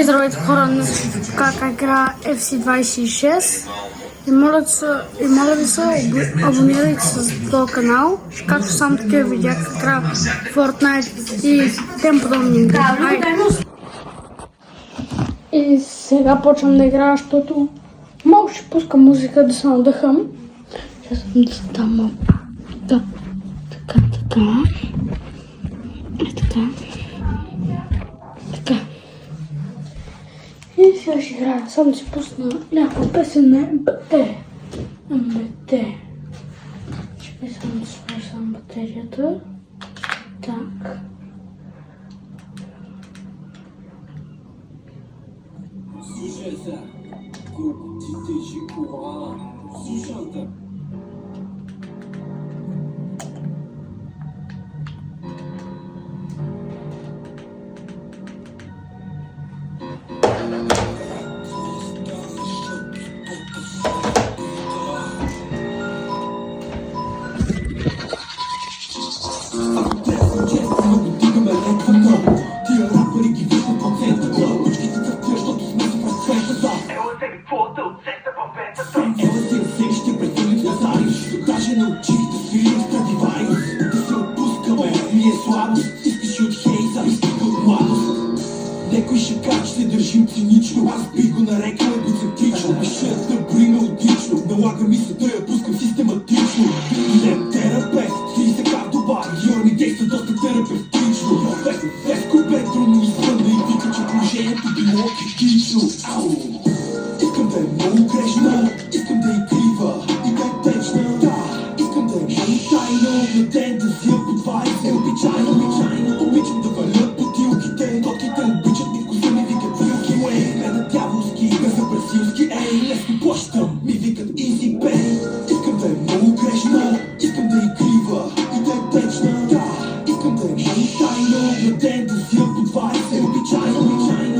Здравейте хора, днес как игра FC26 и моля ви се, абонирайте се за този канал, както сам такива видеа как игра Fortnite и тем подобни игри. И сега почвам да играя, защото малко ще пускам музика да се надъхам. Ще съм да ставам малко. Така. И сега ще играя. Само да си пусна някаква песен на МБТ. Ще само да свършам батерията. Так. Сюжета. Крокодите и кола. Сюжета. Некой ще каже, ще държим цинично. Аз би го нарекал егоцентрично. Мишлената бри мелодично. Налага ми се да я пускам систематично. Не терапевт, стои се как добар. Геор ми действа доста терапевтично. Без купетро ми извънда и вика, че положението било критично. Искам да е много грешна, искам да е крива и да е течна. Искам да е много тайна, на ден да си я по 20. Обичайно, обичам да валят бутилките. Котките обичат ми вкуса, ми викат вилки. Не на дяволски, не за бразилски. Лесно плащам, ми викат easy pay. Искам да е много грешна, искам да е крива и да е течна. Искам да е много тайна, на ден да си я по 20. Обичайно,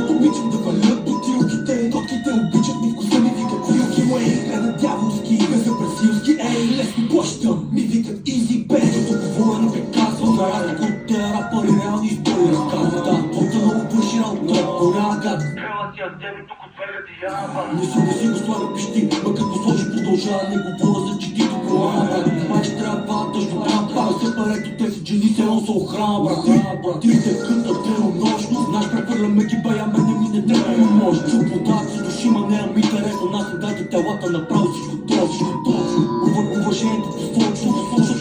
обичам да валят бутилките. Котките обичат ми вкуса, ми викат вилки. Не на дяволски, не за бразилски. Лесно плащам, ми викат easy pay. Защото говоря на беказва, крутите рапъри реални истории разказват. Твоята много вършина от това порагат. Не си го слага пищи, ма като сложи продължава, не говоря за чекито колана. Майче трябва тъжно брат, се парето, те си джени, село са охрана, брат. Трите кънта, денонощно, знаеш прехвърляме ги бая, мене ми не трябва и може. Чук водата си души, ма не ми интересно, нас не дайте телата, направо всичко точно. Уважението посочно,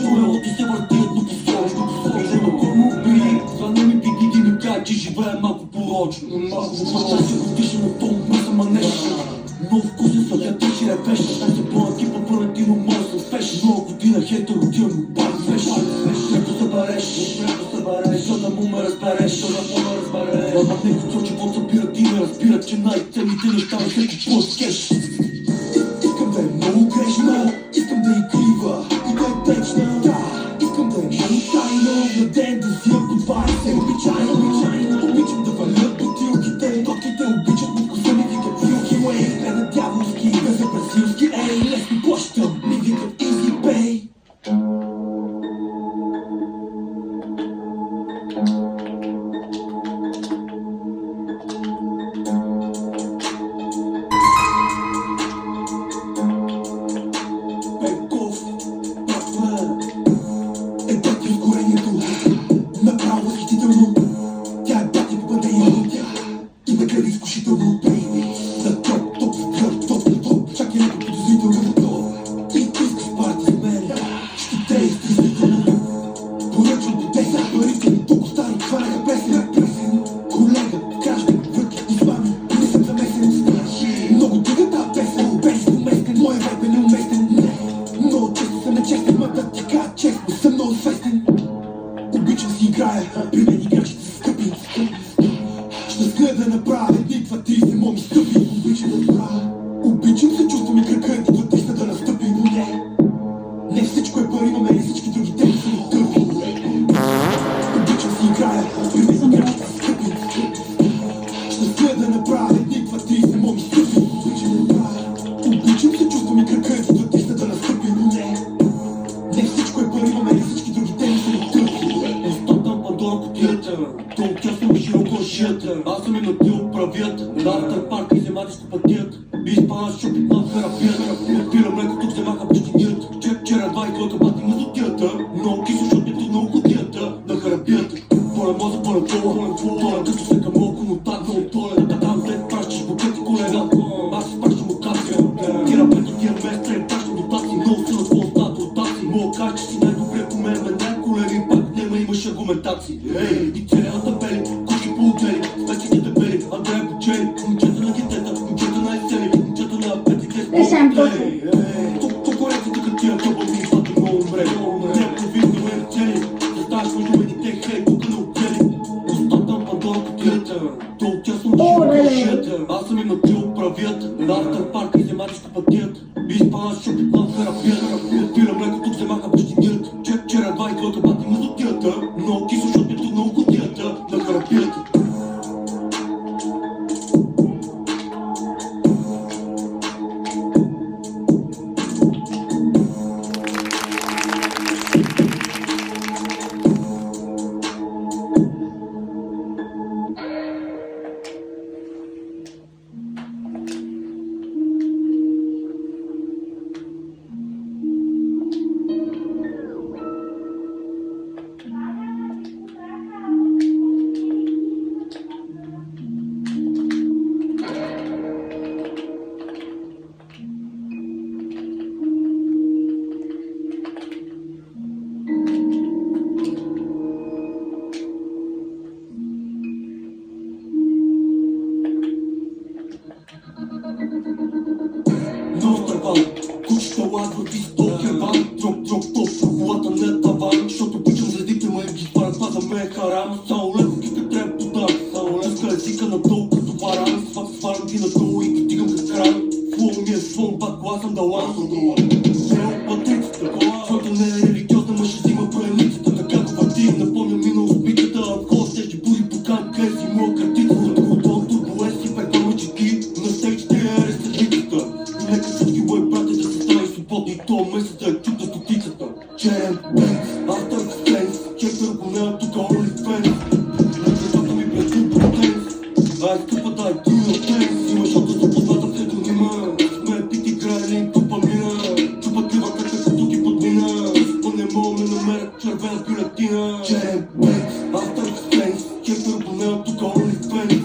колелото се върти еднопосочно. Взема курмо бери, звънне ми пигиди ми кажа, че живее малко порочно. Малко се въртише на тон, мъса манеша. Много вкусен са, тя течи репеш. Аз се пълна типа Валентино, може съм спеш. Много година хейтер отивам, пак свеж. Прето събереш, за да му ме разбереш. Мамът не го сочи, под събират и ме разбират, че най-ценните неща не се купуват с кеш. Искам да е много грешна, искам да е крива и да е течна. Искам да е много тайна, на ден да си я по 20. Обичайно, обичам да валят бутилките. Котките обичат ми вкуса, ми викат вилки. Не на дяволски, не за бразилски. Лесно плащам, ми викат easy pay. Обичам си играя, при мен играчите са скъпи. Ще сгъя да направя едни, два, три, се моми стъпи. Обичам да правя, обичам се, чувствам и крака, едва тисна да настъпи. Но не всичко е пари, но мен всички други теми са ми тъпи. Обичам си играя, при мен играчите са скъпи. Ще сгъя да направя едни, два, три, се моми стъпи. Обичам да правя, обичам се, чувствам и крака, едва тисна да настъпи. Но не всичко е пари, но мен всички други теми са ми тъпи. Аз съм и на ти отправи правят. На автопарк и земати ще пътят. Изпана шопит на терапията. Пира млеко, тук се маха пещинят. Вчера 2 клъка бати на зотията. Много кисо, защото е на окотията. На харапията. Пълен мозък, пълен кола. Толен късто се към около, но так много толен. Там след пращаш букети колега. Аз си спращам мутация. Тира прето тия места и пращам дотации. Много сила с по-остат ротации. Мога кажа, че си най-добре по мен. Мен колеги, пак няма имаш аргументации. Ей, и целия табели, кучи по отдели. Стачите дебели, Андрея Бочели. Момчета на гитета, момчета на есели. Момчета на апетите с по-отдели. Тук корекцията като тия къбълни, защото много умре. Някакво видно ме цели. Заставаш между мен и те, хей, тук не отдели. Остатам Пандора кутията. То отясно да шията. Аз съм им натил правят. На автопарк и земати ще пътят. Изпана шопит на терапията. Пира млеко, тук се маха пещинят. Вчера 2 клъка бати на зотията. Много кисо, защото е на окотията. На харапията. Кучета лазват и стокер бан. Дроп топ, колата не таван. Защото обичам звездите, ма им ги сварят, това за мен е харам. Само леко киска трябва подам. Само леко езика надолу като варан. Сварям ги надолу и ги тигам като кран. Флоу ми е слон, пак глас съм да лансам. Сел матрицата, който не е религиозна, ма ще взима проеницата. Така го върти, напомня ми на убитата. Вход сежди бури покан, къде си моя картицата. Турбо турбулес и пекваме чеки. На стейджите е рестелицата. Нека всички мои брати да се стави свободни и то месец да е чук на стотицата. Черен бенз, автор екстенс, чекър го нея тука OnlyFans. Защото ми пред потенс, ай скъпа дай ти отенс. Има шота за позната псевдонима, сме пит играли и тупа мина. Чупа крива кака като ги подмина. Спо не мога ме намерят червена бюлетина. Черен бенз, автор екстенс, чекър го нея тука OnlyFans.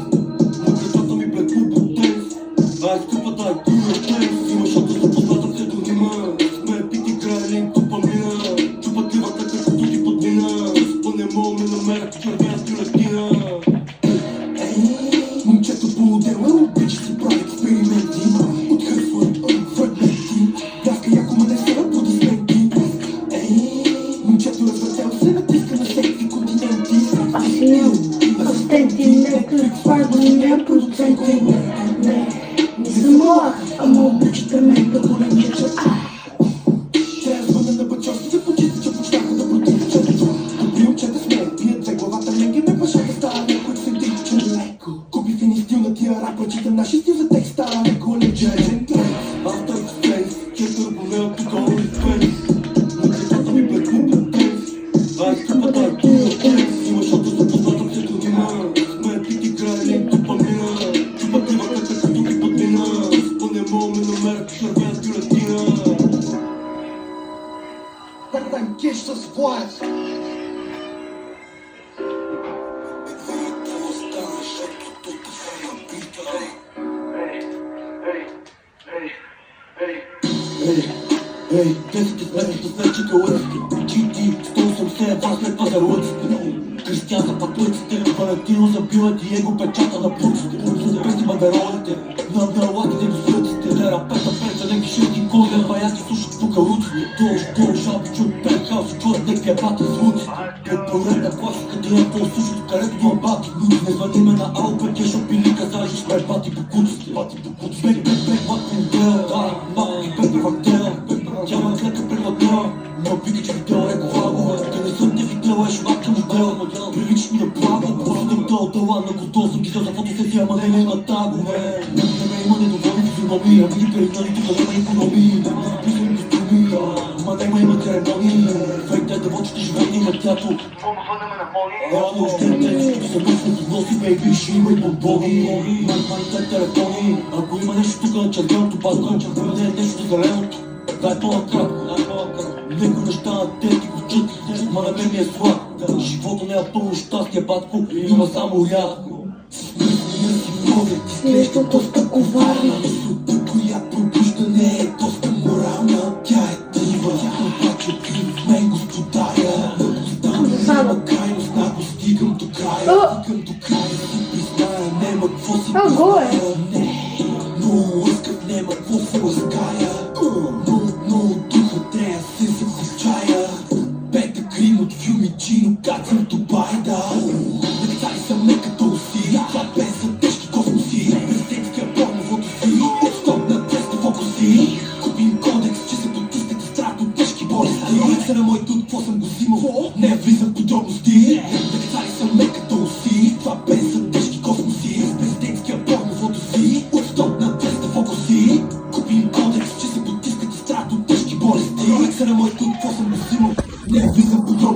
Защото ми пред потенс, ай скъпа дай ти отенс. Има шота за позната псевдонима, сме пит играли и тупа мина. Чупа крива кака като ги подмина. Спо не мога ме намерят червена бюлетина. Момчето по-отделно обича си прави експерименти. Отхърсват фрагменти. Даска яко ме не се аплодисменти. Момчето развъртел се натиска на всеки континенти. Аз имам асистенти, не кликвайбър, не продуценти. Не съм млад, ама обичате ме да го нарича. Трябва звъна на бачовците, почиста, че почнаха да противичат. Добри момчета сме, пият две главата ленги, ме башака става някой се дича леко. Купи фини стил на тия рапа, читам наши стил за текста, леко лечен тренд. Автор екстенс, чекър го нея тука OnlyFans. Музиката ми пред компетенс, ай скъпа дай ти отенс. Има шота за позната псевдонима, сме пит играли и тупа мина. Чупа крива кака като ги подмина. Спо не мога ме намерят червена бюлетина. Там кеш с власт. Ей, 10 сметките след чекалъците. GT, 180 вас след пазарлъците. Кристиян за пътлъците, Валентино за билет и его печата на плуците. Запети бандеролите, на дъллатите до сръците. Терапета, пета, леки ширки кози, баяци слушат тука руците. Долу, шалби, чуй, пенхаус, чуят неквия бати звуците. Предпоред на класика, ти на по-слушат, където има бати. Не звъни ме на Алпе, кешо пили казажи, сме бати по куците. Бек, ватни дел, да, малки, бек, вактел. Тя ме клека превъдна, но вика, че видео е главо. Те не съм те видела, е шватка модел. Прилични на право, просто дълдала на готов съм ги взел за фотосесия, ама не има тагове. Не има недоволни физиономии, ами ги перегнали, тук няма икономии. Писали ги струми, ма има церемонии. Фейк те да вочите животни на тято. Рано още те, всички са мъжни носи, бейби, ще има и подбоги. Май телефони, ако има нещо тук на червеното пазко, не е нещо зеленото. Дай по-накрат, него неща на те ти го чут, ма на мен ми е слаб. Живота не е пълно щастие, батко, има само рядко. С мисля си много, изглежда доста коварна. Мисълта, която пробужда, не е доста морална. Тя е дива, обаче ти в мен господаря. Наглостта няма крайност, нагло стигам до края. Стигам до края, си призная, нема какво си призная. Но лъскът нема какво се лъская. Но духа трябва се заключая. Бета крим от фюмичино, как съм Дубайда. Децали са ме като уси, това без са тежки космоси. Естетика порновото си, от стоп на теста фокуси. Купим кодекс, че се потискате страх от тежки болести. Се на мой тут, какво съм го взимал, не влизам в подробности. Децали са ме като уси, това без са тежки космоси. Естетика порновото си, от стоп на теста фокуси. Купим кодекс, че се потискате страх от тежки болести. Се на мой тут, какво съм го взимал, не влизам в подробности.